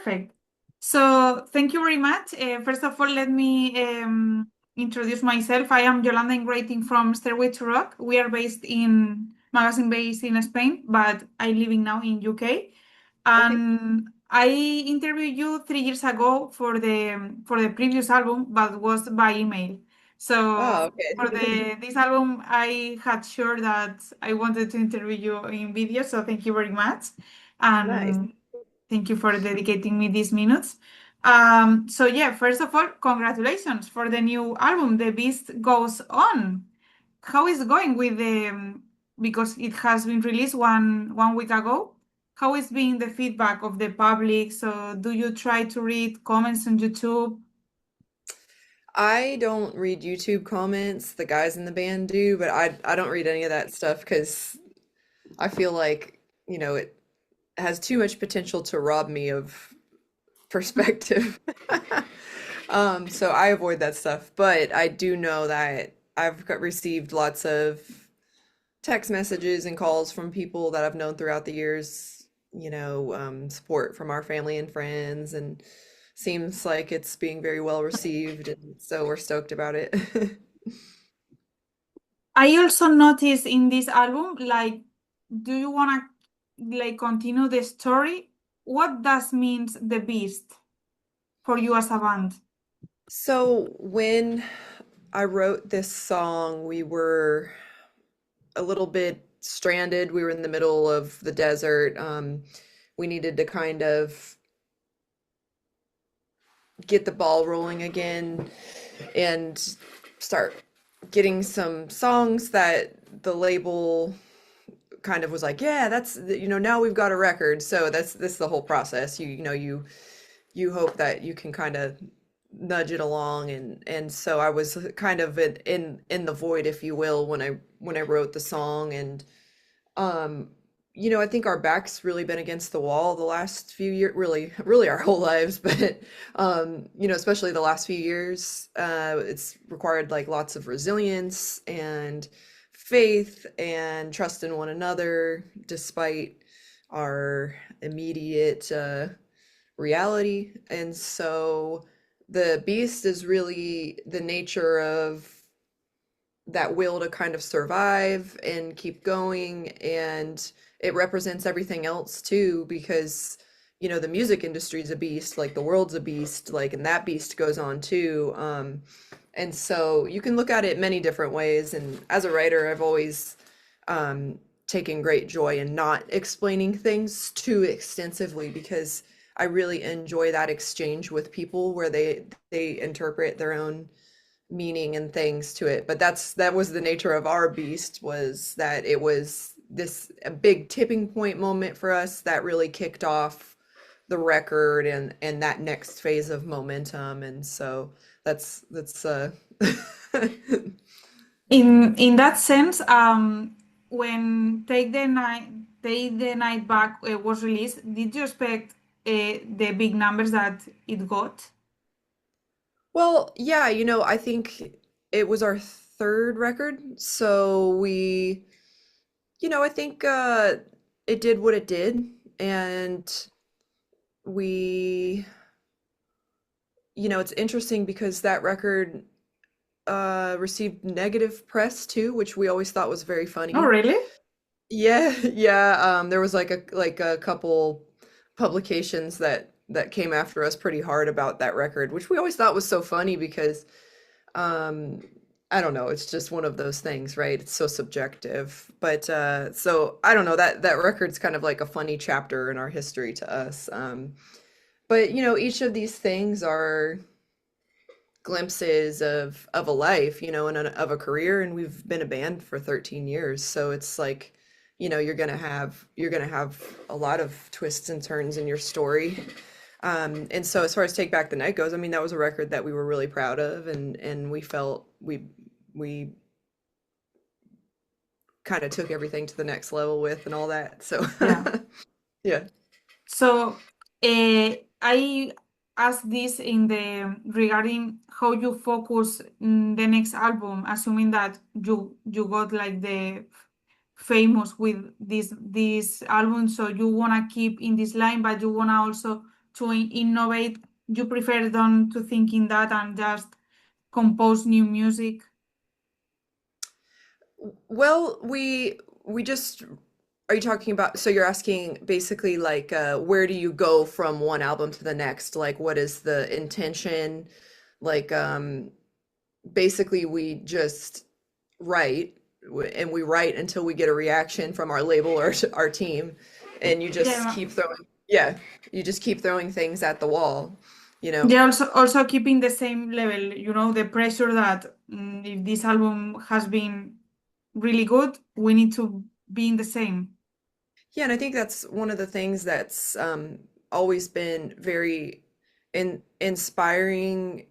Perfect. So thank you very much. First of all, let me introduce myself. I am Yolanda Ingrating from Stairway to Rock. We are magazine based in Spain, but I living now in UK. Okay. And I interviewed you 3 years ago for the previous album, but was by email. Oh, So for okay. this album, I had sure that I wanted to interview you in video. So thank you very much. Nice. And thank you for dedicating me these minutes. So yeah, first of all, congratulations for the new album, The Beast Goes On. How is it going with because it has been released one week ago? How is being the feedback of the public? So do you try to read comments on YouTube? I don't read YouTube comments. The guys in the band do, but I don't read any of that stuff because I feel like, it has too much potential to rob me of perspective. So I avoid that stuff, but I do know that received lots of text messages and calls from people that I've known throughout the years, support from our family and friends, and seems like it's being very well received, and so we're stoked about it. I also noticed in this album, like, do you wanna like continue the story? What does means the beast for you as a band? So when I wrote this song, we were a little bit stranded. We were in the middle of the desert. We needed to kind of get the ball rolling again and start getting some songs that the label kind of was like, yeah, that's, now we've got a record. So that's the whole process. You hope that you can kind of nudge it along, and so I was kind of in the void, if you will, when I wrote the song. And um I think our back's really been against the wall the last few years, really our whole lives, but especially the last few years, it's required like lots of resilience and faith and trust in one another despite our immediate reality. And so the beast is really the nature of that will to kind of survive and keep going. And it represents everything else too, because the music industry is a beast, like the world's a beast, like, and that beast goes on too. And so you can look at it many different ways. And as a writer, I've always taken great joy in not explaining things too extensively, because I really enjoy that exchange with people where they interpret their own meaning and things to it. But that was the nature of our beast, was that it was this a big tipping point moment for us that really kicked off the record and that next phase of momentum. And so that's In that sense, when Take the Night Back was released, did you expect the big numbers that it got? well, yeah, I think it was our third record, so I think it did what it did. And we it's interesting because that record received negative press too, which we always thought was very Oh, funny. really? Yeah, yeah. There was like a couple publications that came after us pretty hard about that record, which we always thought was so funny because um I don't know, it's just one of those things, right? It's so subjective. But so I don't know, that record's kind of like a funny chapter in our history to us. But each of these things are glimpses of a life, and of a career. And we've been a band for 13 years, so it's like, you're gonna have a lot of twists and turns in your story. And so as far as Take Back the Night goes, I mean, that was a record that we were really proud of, and we felt we kind of took everything to the next level with and all that. So Yeah. yeah. So I asked this in the regarding how you focus the next album, assuming that you got like the famous with this album, so you wanna keep in this line, but you wanna also to innovate, you prefer don't to think in that and just compose new music? Well, we just are you talking about, so you're asking basically like where do you go from one album to the next? Like what is the intention? Like basically we just write and we write until we get a reaction from our label or our team, and you just Yeah, keep throwing, yeah, you just keep throwing things at the wall, you know. yeah. Also keeping the same level. The pressure that if this album has been really good, we need to be in the same. Yeah, and I think that's one of the things that's always been very inspiring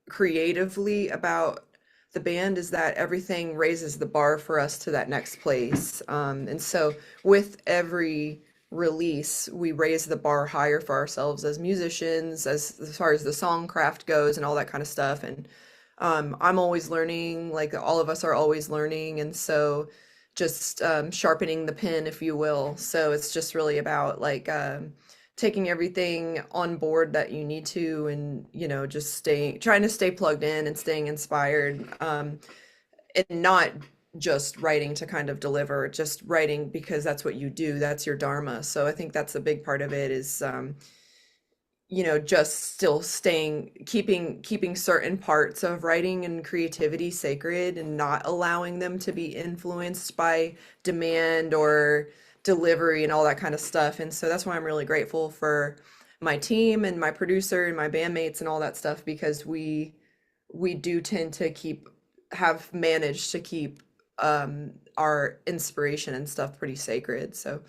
creatively about the band is that everything raises the bar for us to that next place. And so with every release, we raise the bar higher for ourselves as musicians, as far as the song craft goes and all that kind of stuff. And I'm always learning, like all of us are always learning, and so just sharpening the pen, if you will. So it's just really about like taking everything on board that you need to, and just trying to stay plugged in and staying inspired, and not just writing to kind of deliver, just writing because that's what you do, that's your dharma. So I think that's a big part of it is just still keeping certain parts of writing and creativity sacred and not allowing them to be influenced by demand or delivery and all that kind of stuff. And so that's why I'm really grateful for my team and my producer and my bandmates and all that stuff, because we do tend to have managed to keep our inspiration and stuff pretty sacred. So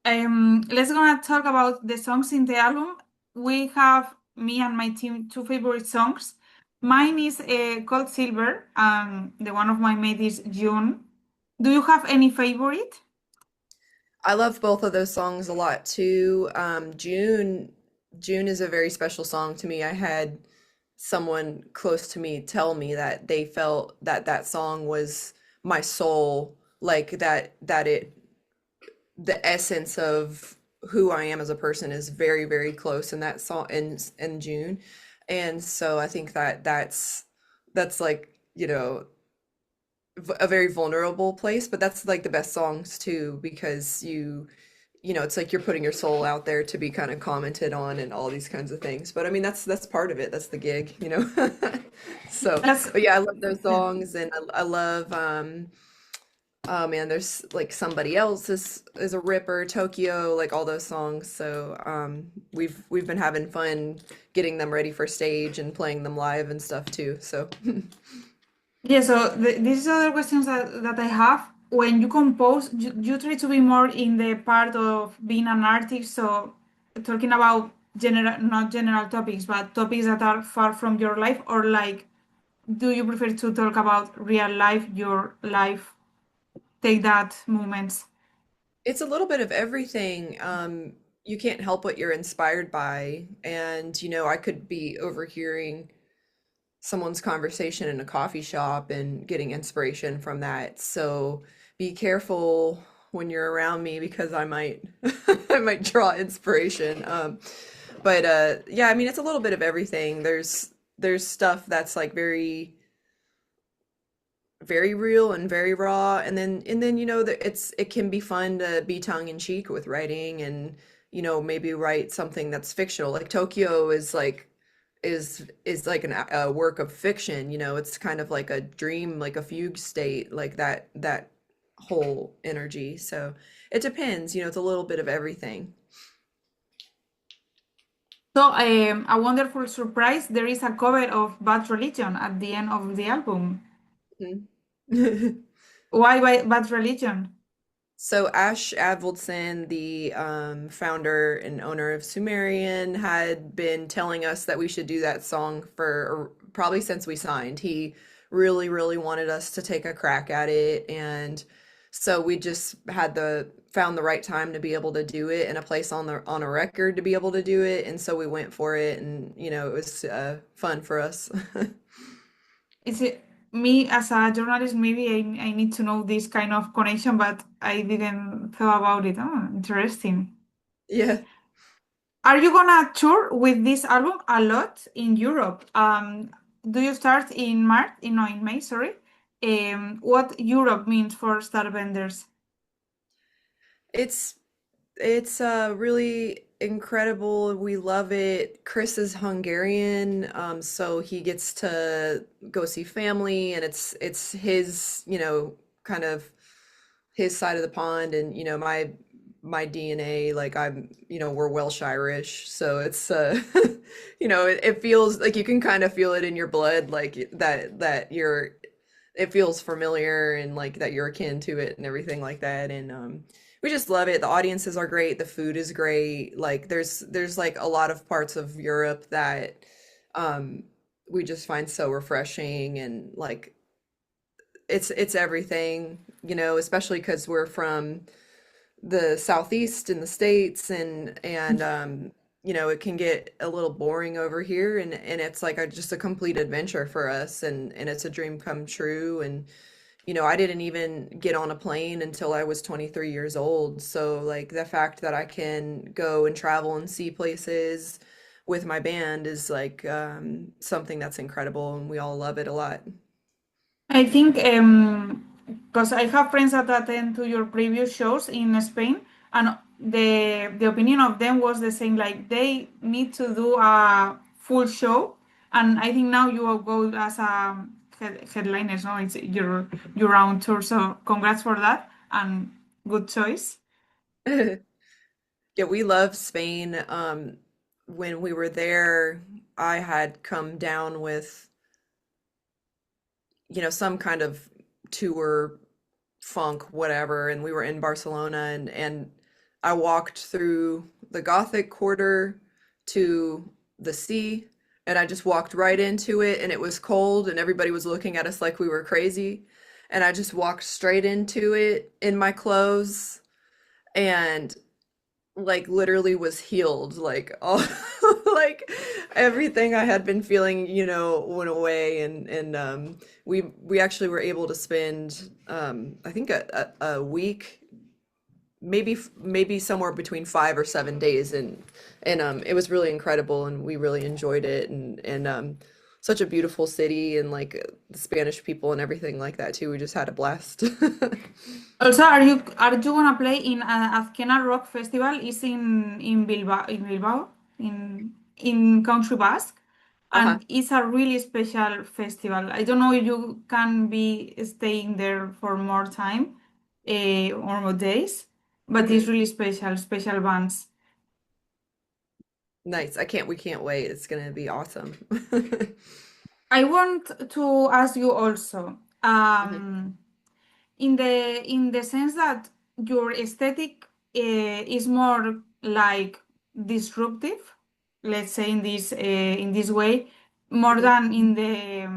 Let's gonna talk about the songs in the album. We have me and my team two favorite songs. Mine is called Silver, and the one of my mate is June. Do you have any favorite? I love both of those songs a lot too. June is a very special song to me. I had someone close to me tell me that they felt that that song was my soul, like the essence of who I am as a person is very, very close in that song in June. And so I think that that's like, a very vulnerable place, but that's like the best songs too, because it's like you're putting your soul out there to be kind of commented on and all these kinds of things. But I mean, that's part of it. That's the gig. So, That's but yeah, I love those yeah. songs, and I love oh man, there's like Somebody Else is a ripper, Tokyo, like all those songs. So we've been having fun getting them ready for stage and playing them live and stuff too. So Yeah, so this is other questions that I have. When you compose, you try to be more in the part of being an artist, so talking about not general topics, but topics that are far from your life, or like, do you prefer to talk about real life, your life, take that moments? it's a little bit of everything. You can't help what you're inspired by. And, I could be overhearing someone's conversation in a coffee shop and getting inspiration from that. So be careful when you're around me, because I might I might draw inspiration. But yeah, I mean it's a little bit of everything. There's stuff that's like very very real and very raw, and then that it can be fun to be tongue in cheek with writing, and maybe write something that's fictional, like Tokyo is like a work of fiction. It's kind of like a dream, like a fugue state, like that whole energy. So it depends, it's a little bit of everything. So, a wonderful surprise, there is a cover of Bad Religion at the end of the album. Mhm. Why Bad Religion? So Ash Avildsen, the founder and owner of Sumerian, had been telling us that we should do that song for probably since we signed. He really, really wanted us to take a crack at it, and so we just found the right time to be able to do it, and a place on a record to be able to do it, and so we went for it, and it was fun for us. Is it me as a journalist? Maybe I need to know this kind of connection, but I didn't thought about it. Oh, interesting. Yeah. Are you gonna tour with this album a lot in Europe? Do you start in March? No, in May, sorry. What Europe means for Starbenders? It's really incredible. We love it. Chris is Hungarian, so he gets to go see family, and it's his, kind of his side of the pond, and my DNA, like we're Welsh Irish, so it's it feels like you can kind of feel it in your blood, like that it feels familiar and like that you're akin to it and everything like that. And we just love it. The audiences are great, the food is great. Like there's like a lot of parts of Europe that um we just find so refreshing, and like it's everything, especially because we're from the southeast in the States, and it can get a little boring over here, and it's like just a complete adventure for us, and it's a dream come true. And I didn't even get on a plane until I was 23 years old, so like the fact that I can go and travel and see places with my band is like something that's incredible, and we all love it a lot. I think because I have friends that attend to your previous shows in Spain, and the opinion of them was the same. Like they need to do a full show, and I think now you will go as a headliners. No, it's your own tour. So congrats for that and good choice. Yeah, we love Spain. When we were there, I had come down with, some kind of tour funk, whatever, and we were in Barcelona, and I walked through the Gothic quarter to the sea, and I just walked right into it, and it was cold, and everybody was looking at us like we were crazy. And I just walked straight into it in my clothes, and like literally was healed, like all like everything I had been feeling, went away. And we actually were able to spend I think a week, maybe somewhere between 5 or 7 days, and it was really incredible, and we really enjoyed it, and such a beautiful city, and like the Spanish people and everything like that too. We just had a blast. Also, are you gonna play in Azkena Rock Festival? Is in Bilbao in Country Basque, Uh-huh. and it's a really special festival. I don't know if you can be staying there for more time, or more days, but it's Hmm. really special, special bands. Nice. We can't wait. It's gonna be awesome. I want to ask you also. Mhm. In the sense that your aesthetic is more like disruptive, let's say in this way, more Mhm. than in the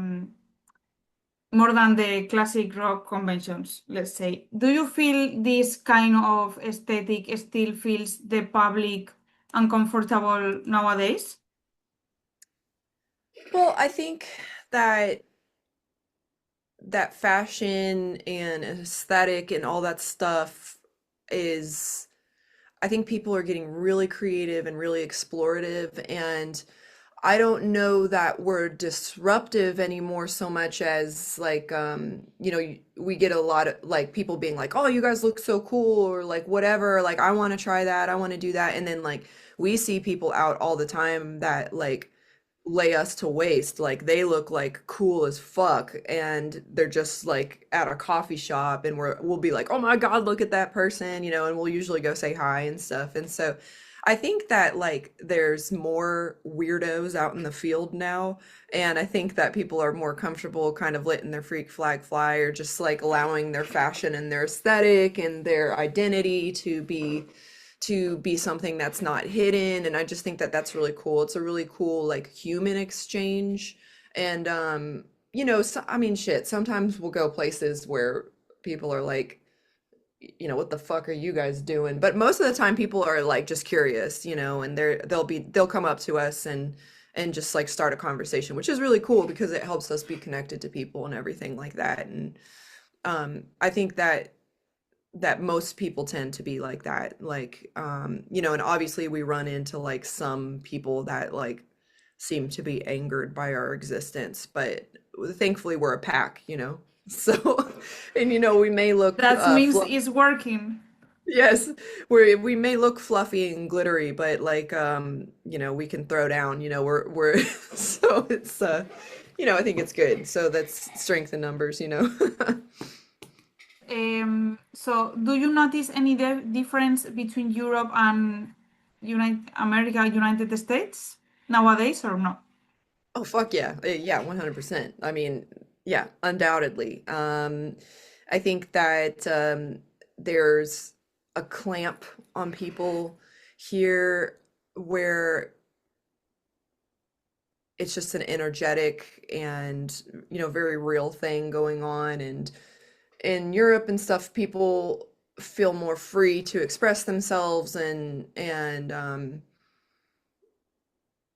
more than the classic rock conventions, let's say. Do you feel this kind of aesthetic still feels the public uncomfortable nowadays? Well, I think that fashion and aesthetic and all that stuff is, I think people are getting really creative and really explorative, and I don't know that we're disruptive anymore so much as like we get a lot of like people being like, "Oh, you guys look so cool," or like whatever, like I want to try that, I want to do that. And then like we see people out all the time that like lay us to waste. Like they look like cool as fuck, and they're just like at a coffee shop, and we'll be like, "Oh my God, look at that person," and we'll usually go say hi and stuff. And so I think that like there's more weirdos out in the field now, and I think that people are more comfortable kind of letting their freak flag fly, or just like allowing their fashion and their aesthetic and their identity to be something that's not hidden. And I just think that that's really cool. It's a really cool like human exchange. And so, I mean, shit, sometimes we'll go places where people are like, what the fuck are you guys doing? But most of the time people are like just curious, and they'll come up to us and just like start a conversation, which is really cool because it helps us be connected to people and everything like that. And I think that that most people tend to be like that. Like, you know, and obviously we run into like some people that like seem to be angered by our existence, but thankfully we're a pack, you know. So, and you know, we may look That means fluff. it's working. Yes, we may look fluffy and glittery, but like you know, we can throw down, you know, we're so it's you know, I think it's good. So that's strength in numbers, you know. So do you notice any difference between Europe and United States nowadays or no? Oh, fuck yeah. Yeah, 100%. I mean, yeah, undoubtedly. I think that there's a clamp on people here where it's just an energetic and, you know, very real thing going on. And in Europe and stuff, people feel more free to express themselves and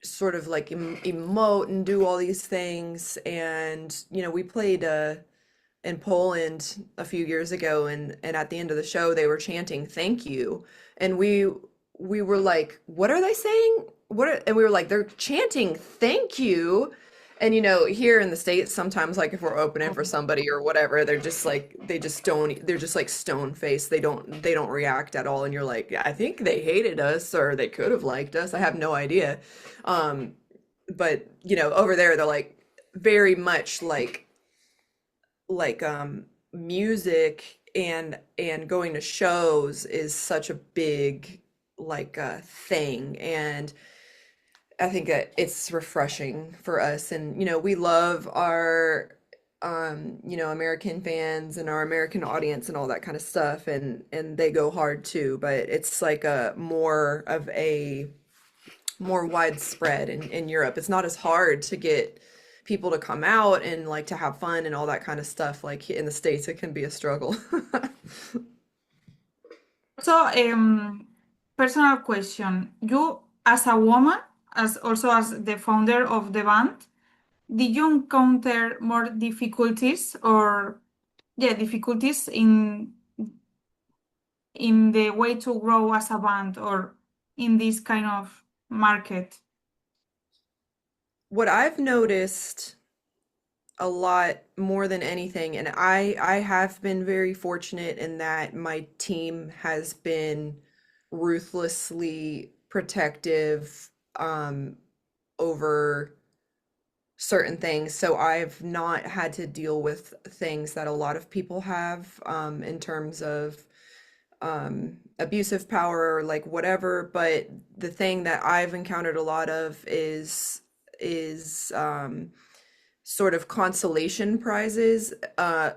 sort of like emote and do all these things. And you know, we played in Poland a few years ago, and at the end of the show they were chanting thank you, and we were like, what are they saying? And we were like, they're chanting thank you. And you know, here in the States, sometimes like if we're opening for somebody or whatever, they're just like they just don't they're just like stone faced. They don't react at all. And you're like, I think they hated us or they could have liked us. I have no idea. Um, but you know, over there they're like very much like music and going to shows is such a big like thing. And I think that it's refreshing for us. And, you know, we love our, you know, American fans and our American audience and all that kind of stuff. And they go hard too, but it's like a more of a more widespread in Europe. It's not as hard to get people to come out and like to have fun and all that kind of stuff. Like in the States, it can be a struggle. So, personal question. You, as a woman, as also as the founder of the band, did you encounter more difficulties or yeah, difficulties in the way to grow as a band or in this kind of market? What I've noticed a lot more than anything, and I have been very fortunate in that my team has been ruthlessly protective over certain things. So I've not had to deal with things that a lot of people have in terms of abusive power or like whatever. But the thing that I've encountered a lot of is sort of consolation prizes.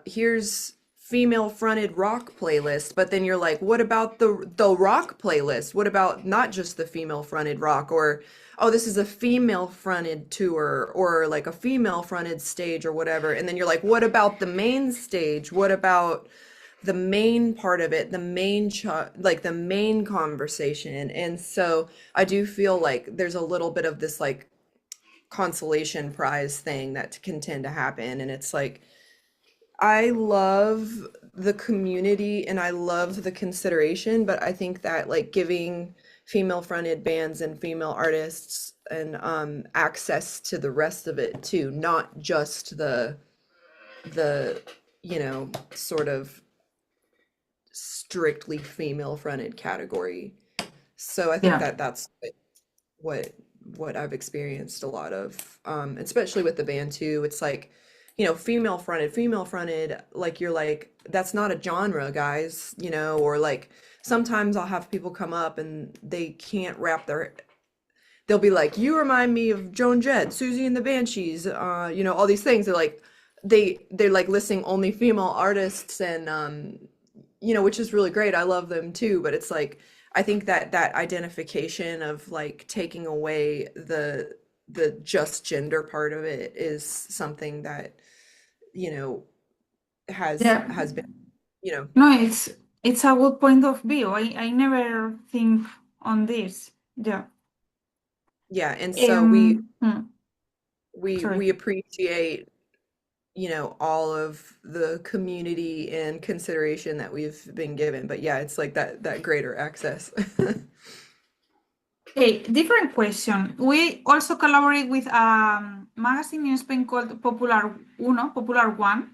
Here's female fronted rock playlist, but then you're like, what about the rock playlist? What about not just the female fronted rock? Or oh, this is a female fronted tour or like a female fronted stage or whatever. And then you're like, what about the main stage? What about the main part of it, the main like the main conversation? And so I do feel like there's a little bit of this like consolation prize thing that can tend to happen. And it's like, I love the community and I love the consideration, but I think that like giving female fronted bands and female artists and access to the rest of it too, not just the you know, sort of strictly female fronted category. So I think Yeah. that that's what what I've experienced a lot of, especially with the band too. It's like, you know, female fronted, like you're like, that's not a genre, guys, you know, or like sometimes I'll have people come up and they can't wrap their, they'll be like, you remind me of Joan Jett, Susie and the Banshees, you know, all these things. They're like, they're like listing only female artists and you know, which is really great. I love them too, but it's like I think that that identification of like taking away the just gender part of it is something that, you know, Yeah. has been, you know, No, it's a good point of view. I never think on this. Yeah. yeah. And so we Hmm, we sorry. we appreciate all of the community and consideration that we've been given. But yeah, it's like that greater access. A different question. We also collaborate with a magazine in Spain called Popular One.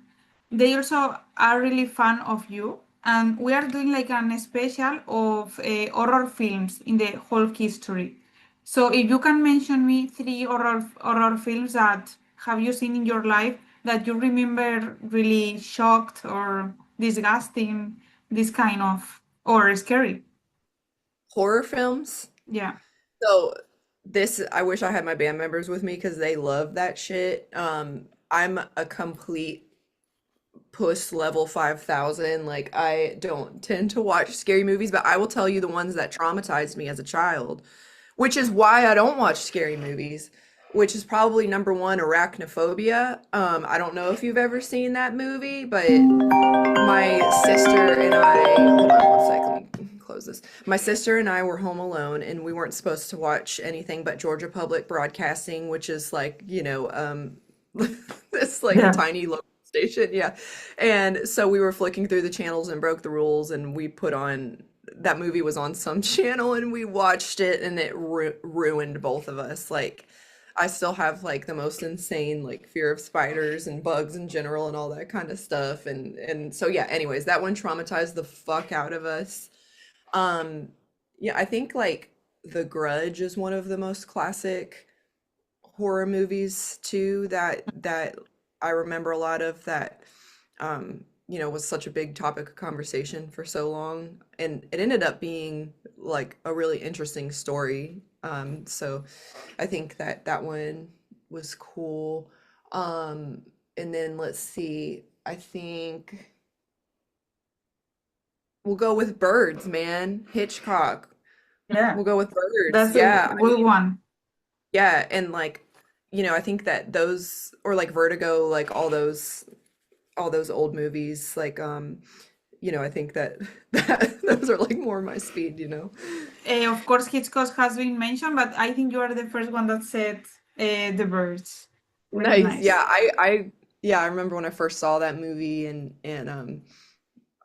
They also are really fan of you, and we are doing like an special of horror films in the whole history. So if you can mention me three horror films that have you seen in your life that you remember really shocked or disgusting, this kind of, or scary. Horror films. Yeah. So this, I wish I had my band members with me because they love that shit. I'm a complete puss level 5,000. Like I don't tend to watch scary movies, but I will tell you the ones that traumatized me as a child, which is why I don't watch scary movies, which is probably number one, arachnophobia. I don't know if you've ever seen that movie, but my sister and I, hold on one sec, let me close this. My sister and I were home alone and we weren't supposed to watch anything but Georgia Public Broadcasting, which is like, this like Yeah. tiny local station. Yeah. And so we were flicking through the channels and broke the rules and we put on that movie was on some channel and we watched it and it ruined both of us. Like I still have like the most insane like fear of spiders and bugs in general and all that kind of stuff. And so yeah, anyways, that one traumatized the fuck out of us. Um yeah, I think like The Grudge is one of the most classic horror movies too that I remember a lot of that was such a big topic of conversation for so long and it ended up being like a really interesting story. So I think that one was cool. Um and then let's see. I think we'll go with Birds, man. Hitchcock. Yeah. We'll go with Birds. That's a Yeah. I good mean, one. yeah, and like I think that those or like Vertigo, like all those old movies, like I think that that those are like more my speed. Of course, Hitchcock has been mentioned, but I think you are the first one that said the birds. Really Nice. nice. Yeah, I remember when I first saw that movie and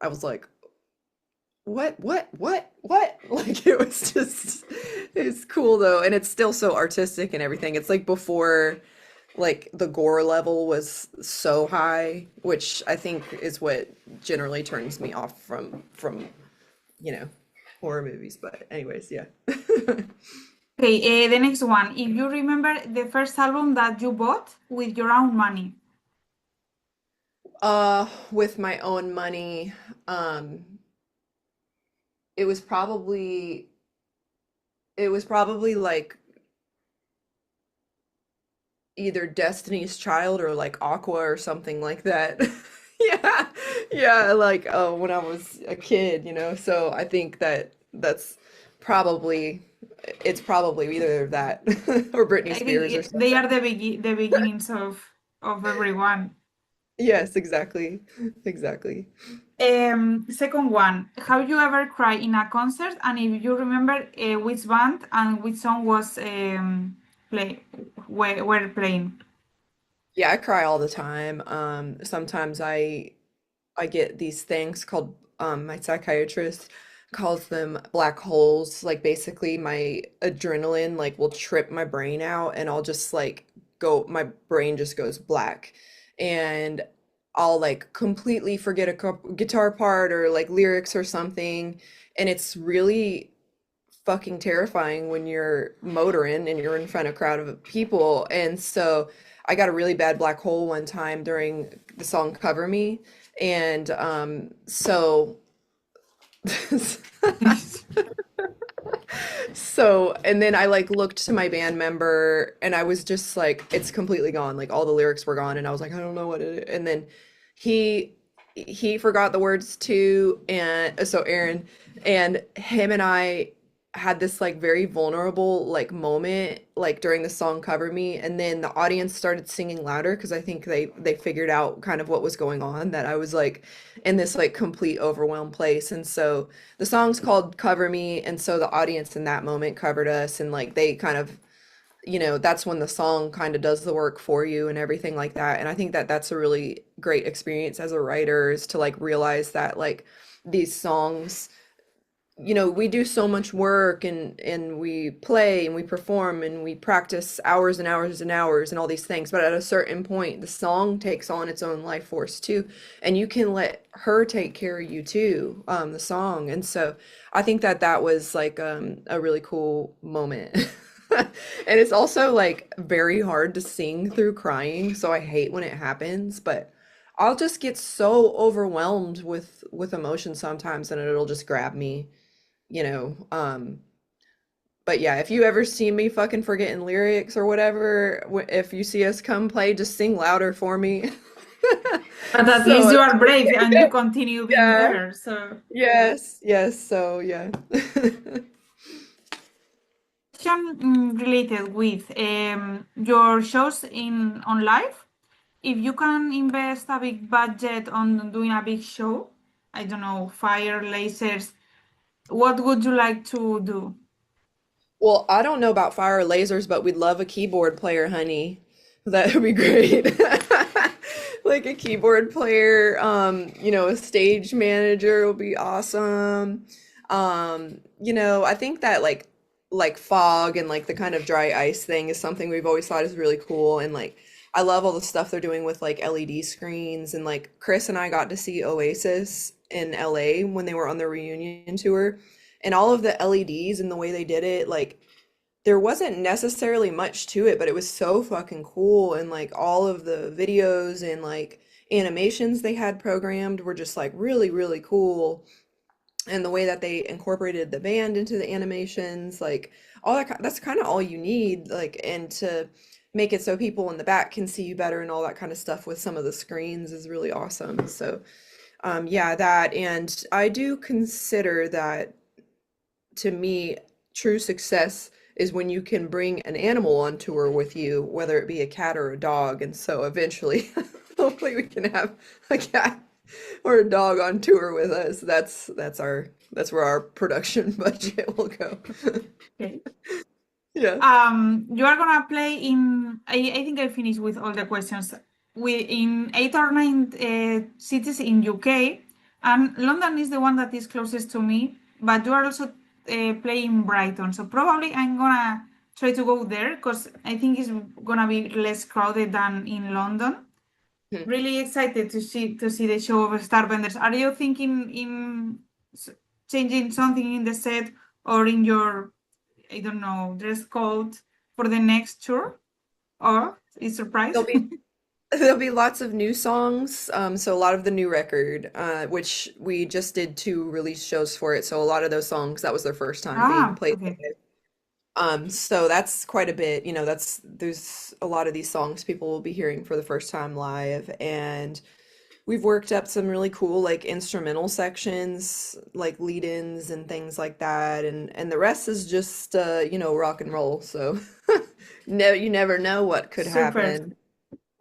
I was like, what? Like it was just it's cool though, and it's still so artistic and everything. It's like before like the gore level was so high, which I think is what generally turns me off from you know horror movies. But anyways, yeah. Okay, the next one. If you remember the first album that you bought with your own money. With my own money, um, it was probably like either Destiny's Child or like Aqua or something like that. Yeah, yeah, like when I was a kid. So I think that's probably it's probably either that or Britney I think Spears or they something. are the beginnings of everyone. Yes, exactly. Exactly. Second one. Have you ever cried in a concert? And if you remember which band and which song was play were playing. Yeah, I cry all the time. Sometimes I get these things called my psychiatrist calls them black holes. Like basically my adrenaline like will trip my brain out and I'll just like go my brain just goes black and I'll like completely forget a guitar part or like lyrics or something and it's really fucking terrifying when you're motoring and you're in front of a crowd of people. And so I got a really bad black hole one time during the song Cover Me. And so and then I like looked to my band member and I was just like it's completely gone. Like all the lyrics were gone and I was like I don't know what it is. And then he he forgot the words too and so Aaron and him and I had this like very vulnerable like moment like during the song Cover Me and then the audience started singing louder because I think they figured out kind of what was going on that I was like in this like complete overwhelmed place and so the song's called Cover Me and so the audience in that moment covered us and like they kind of that's when the song kind of does the work for you and everything like that. And I think that that's a really great experience as a writer, is to like realize that like these songs, we do so much work, and we play and we perform and we practice hours and hours and hours and all these things, but at a certain point the song takes on its own life force too, and you can let her take care of you too, the song. And so I think that that was like a really cool moment. And it's also like very hard to sing through crying, so I hate when it happens, but I'll just get so overwhelmed with emotion sometimes, and it'll just grab me, you know. But yeah, if you ever see me fucking forgetting lyrics or whatever, if you see us come play, just sing louder for me. But at least So you are brave and you continue being yeah, there. So yes, yes. So yeah. question related with your shows in on live. If you can invest a big budget on doing a big show, I don't know, fire, lasers, what would you like to do? Well, I don't know about fire lasers, but we'd love a keyboard player, honey. That would be great. Like a keyboard player, a stage manager would be awesome. I think that like fog and like the kind of dry ice thing is something we've always thought is really cool. And like I love all the stuff they're doing with like LED screens. And like Chris and I got to see Oasis in LA when they were on their reunion tour, and all of the LEDs and the way they did it, like there wasn't necessarily much to it, but it was so fucking cool. And like all of the videos and like animations they had programmed were just like really, really cool. And the way that they incorporated the band into the animations, like all that, that's kind of all you need, like, and to make it so people in the back can see you better and all that kind of stuff with some of the screens is really awesome. So, yeah, that, and I do consider that, to me, true success is when you can bring an animal on tour with you, whether it be a cat or a dog. And so eventually, hopefully we can have a cat or a dog on tour with us. That's where our production budget will go. Okay. Yeah. You are gonna play in. I think I finished with all the questions. We in 8 or 9 cities in UK, and London is the one that is closest to me. But you are also playing Brighton, so probably I'm gonna try to go there because I think it's gonna be less crowded than in London. Hmm. Really excited to see the show of Starbenders. Are you thinking in changing something in the set or in your, I don't know, dress code for the next tour? Or is surprise? There'll be there'll be lots of new songs. So a lot of the new record, which we just did 2 release shows for it. So a lot of those songs, that was their first time being played Okay. live. So that's quite a bit, there's a lot of these songs people will be hearing for the first time live, and we've worked up some really cool like instrumental sections, like lead-ins and things like that, and the rest is just rock and roll. So no, you never know what could Super. happen.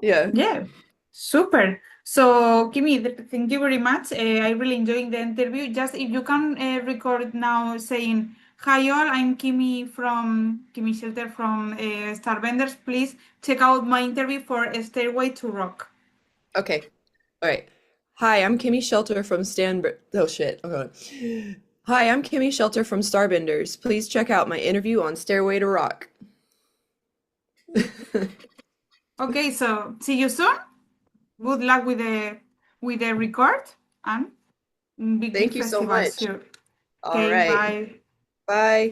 Yeah. Yeah, super. So, Kimi, thank you very much. I really enjoyed the interview. Just if you can record now saying, "Hi all, I'm Kimi from Kimi Shelter from Starbenders. Please check out my interview for A Stairway to Rock." Okay. All right. Hi, I'm Kimmy Shelter from Oh shit. Okay. Hi, I'm Kimmy Shelter from Starbenders. Please check out my interview on Stairway to Rock. Okay, so see you soon. Good luck with the record and big Thank you so festivals much. here. All Okay, right. bye. Bye.